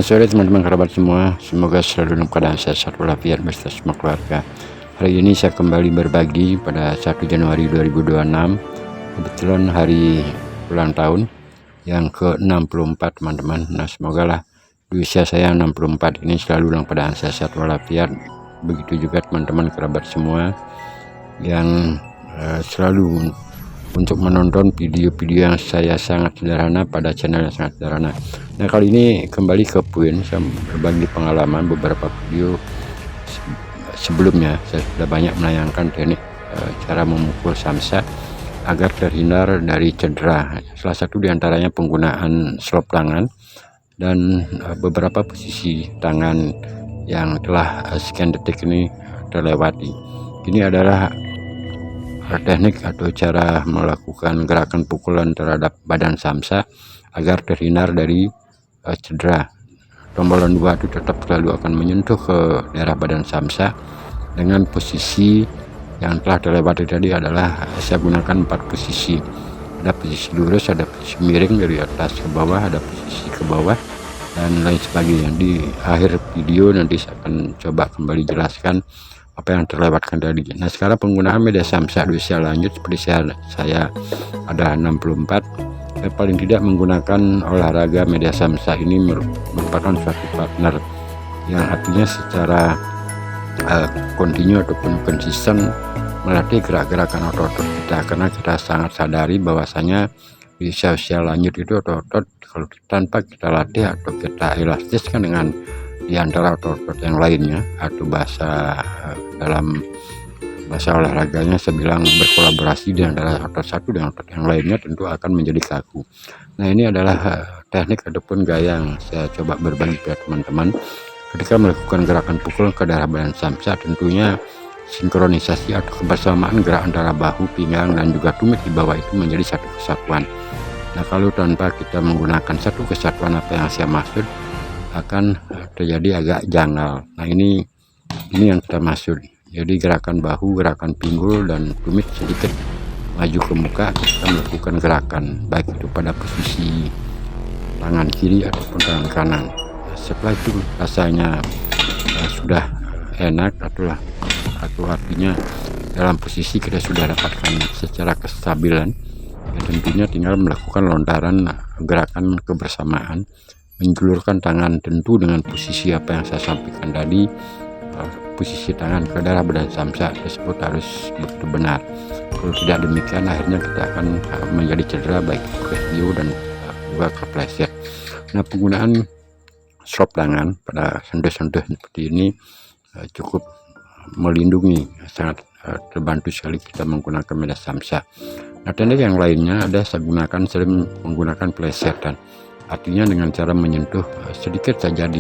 sore teman-teman kerabat semua, semoga selalu dalam keadaan sehat walafiat beserta semua keluarga. Hari ini saya kembali berbagi pada 1 Januari 2026, kebetulan hari ulang tahun yang ke-64 teman-teman. Nah, semoga lah di usia saya 64 ini selalu dalam keadaan sehat walafiat. Begitu juga teman-teman kerabat semua yang selalu untuk menonton video-video yang saya sangat sederhana pada channel yang sangat sederhana. Nah, kali ini kembali ke poin, saya berbagi pengalaman beberapa video sebelumnya. Saya sudah banyak menayangkan teknik cara memukul samsa agar terhindar dari cedera. Salah satu diantaranya penggunaan slop tangan dan beberapa posisi tangan yang telah sekian detik ini terlewati. Ini adalah teknik atau cara melakukan gerakan pukulan terhadap badan samsa agar terhindar dari cedera. Tombolan 2 itu tetap selalu akan menyentuh ke daerah badan samsa. Dengan posisi yang telah terlewati tadi adalah saya gunakan 4 posisi. Ada posisi lurus, ada posisi miring dari atas ke bawah, ada posisi ke bawah, dan lain sebagainya. Di akhir video nanti saya akan coba kembali jelaskan apa yang terlewatkan tadi. Nah, sekarang penggunaan media samsa di usia lanjut seperti saya ada 64, paling tidak menggunakan olahraga media samsa ini merupakan suatu partner yang artinya secara kontinu ataupun konsisten melatih gerak-gerakan otot-otot kita, karena kita sangat sadari bahwasanya di usia lanjut itu otot-otot kalau tanpa kita latih atau kita elastiskan dengan di antara otot-otot yang lainnya, atau dalam bahasa olahraganya saya bilang berkolaborasi di antara otot satu dengan otot yang lainnya, tentu akan menjadi kaku. Nah, ini adalah teknik ataupun gaya yang saya coba berbagi pada teman-teman ketika melakukan gerakan pukul ke daerah badan samsa. Tentunya sinkronisasi atau kebersamaan gerak antara bahu, pinggang, dan juga tumit di bawah itu menjadi satu kesatuan. Nah, kalau tanpa kita menggunakan satu kesatuan apa yang saya maksud, akan terjadi agak janggal. Nah, ini yang kita maksud. Jadi gerakan bahu, gerakan pinggul, dan tumit sedikit maju ke muka, kita melakukan gerakan baik itu pada posisi tangan kiri ataupun tangan kanan. Setelah itu rasanya sudah enak atau artinya dalam posisi kita sudah dapatkan secara kestabilan, ya tentunya tinggal melakukan lontaran gerakan kebersamaan, menjulurkan tangan tentu dengan posisi apa yang saya sampaikan tadi. Posisi tangan ke daerah badan samsa tersebut harus begitu benar. Kalau tidak demikian, akhirnya kita akan menjadi cedera baik ke hiu dan juga kepleset. Nah, penggunaan slop tangan pada sentuh-sentuh seperti ini cukup melindungi, sangat terbantu sekali kita menggunakan media samsa. Nah, teknik yang lainnya ada saya gunakan sering menggunakan plesetan, artinya dengan cara menyentuh sedikit saja di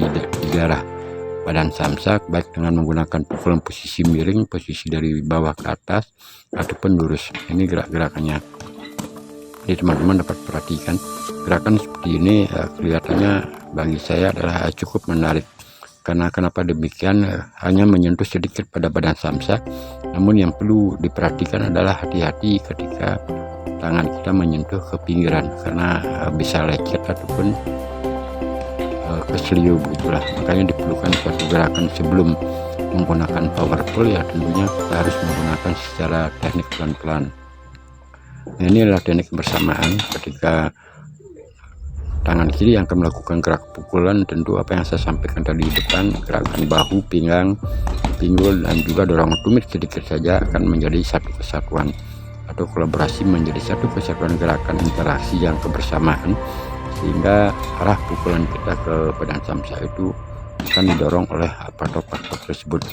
daerah badan samsa, baik dengan menggunakan pukulan posisi miring, posisi dari bawah ke atas, ataupun lurus. Ini gerak-gerakannya. Jadi teman-teman dapat perhatikan gerakan seperti ini kelihatannya bagi saya adalah cukup menarik. Karena kenapa demikian? Hanya menyentuh sedikit pada badan samsa, namun yang perlu diperhatikan adalah hati-hati ketika tangan kita menyentuh ke pinggiran, karena bisa lecet ataupun keseliu begitulah. Makanya diperlukan suatu gerakan sebelum menggunakan power pull, ya tentunya kita harus menggunakan secara teknik pelan-pelan. Nah, ini adalah teknik bersamaan ketika tangan kiri yang akan melakukan gerak pukulan. Tentu apa yang saya sampaikan tadi di depan, gerakan bahu, pinggang, pinggul, dan juga dorong tumit sedikit saja akan menjadi satu kesatuan atau kolaborasi menjadi satu kesatuan gerakan interaksi yang kebersamaan, sehingga arah pukulan kita ke badan samsa itu akan didorong oleh aparatur tersebut.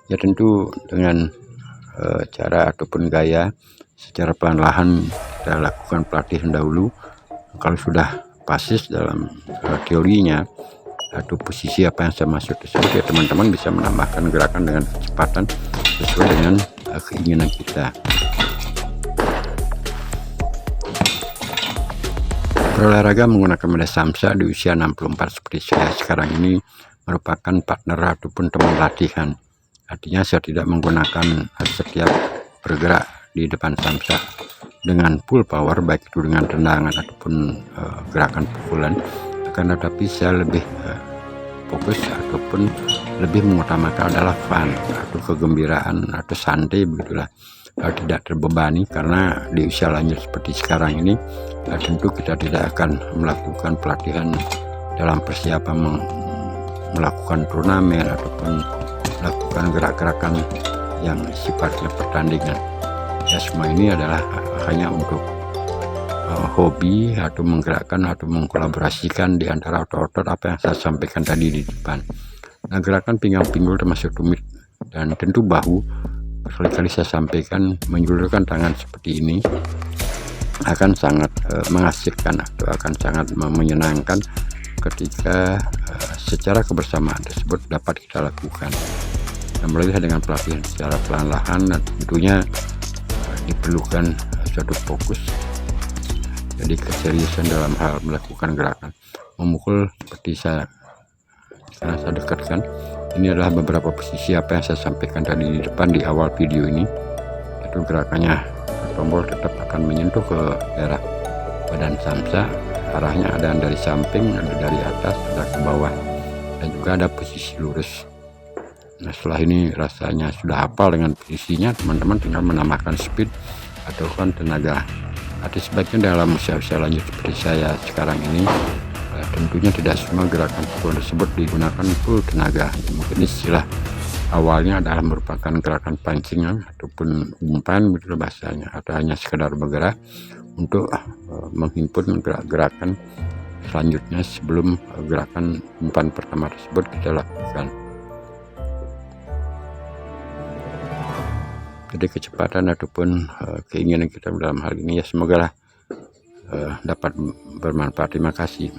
Ya, tentu dengan cara ataupun gaya secara perlahan kita lakukan pelatihan dahulu. Kalau sudah pasis dalam teorinya atau posisi apa yang saya maksud tersebut, ya teman-teman bisa menambahkan gerakan dengan kecepatan sesuai dengan keinginan kita. Berolahraga menggunakan media samsa di usia 64 seperti saya sekarang ini merupakan partner ataupun teman latihan. Artinya saya tidak menggunakan setiap bergerak di depan samsa dengan full power, baik itu dengan tendangan ataupun gerakan pukulan, akan tetapi saya lebih fokus ataupun lebih mengutamakan adalah fun atau kegembiraan atau santai begitulah, tidak terbebani, karena di usia lanjut seperti sekarang ini tentu kita tidak akan melakukan pelatihan dalam persiapan melakukan turnamen ataupun melakukan gerak-gerakan yang sifatnya pertandingan. Ya, semua ini adalah hanya untuk hobi atau menggerakkan atau mengkolaborasikan di antara otot-otot apa yang saya sampaikan tadi di depan. Nah, gerakan pinggang pinggul termasuk tumit dan tentu bahu, berkali-kali saya sampaikan, menjulurkan tangan seperti ini akan sangat mengasihkan atau akan sangat menyenangkan ketika secara kebersamaan tersebut dapat kita lakukan. Dan mulai dengan pelatihan secara perlahan-lahan, dan tentunya diperlukan suatu fokus, jadi keseriusan dalam hal melakukan gerakan memukul. Seperti saya dekatkan, ini adalah beberapa posisi apa yang saya sampaikan tadi di depan di awal video ini. Itu gerakannya, tombol tetap akan menyentuh ke daerah badan samsa, arahnya ada dari samping, ada dari atas, ada ke bawah, dan juga ada posisi lurus. Nah, setelah ini rasanya sudah hafal dengan posisinya, teman-teman tinggal menambahkan speed atau kan tenaga. Ada sebaiknya dalam usia-usia lanjut seperti saya sekarang ini, tentunya tidak semua gerakan pukul tersebut digunakan full tenaga. Mungkin istilah awalnya adalah merupakan gerakan pancingan ataupun umpan begitu bahasanya, atau hanya sekedar bergerak untuk menghimpun gerak-gerakan selanjutnya sebelum gerakan umpan pertama tersebut kita lakukan. Jadi kecepatan ataupun keinginan kita dalam hal ini ya semoga dapat bermanfaat. Terima kasih.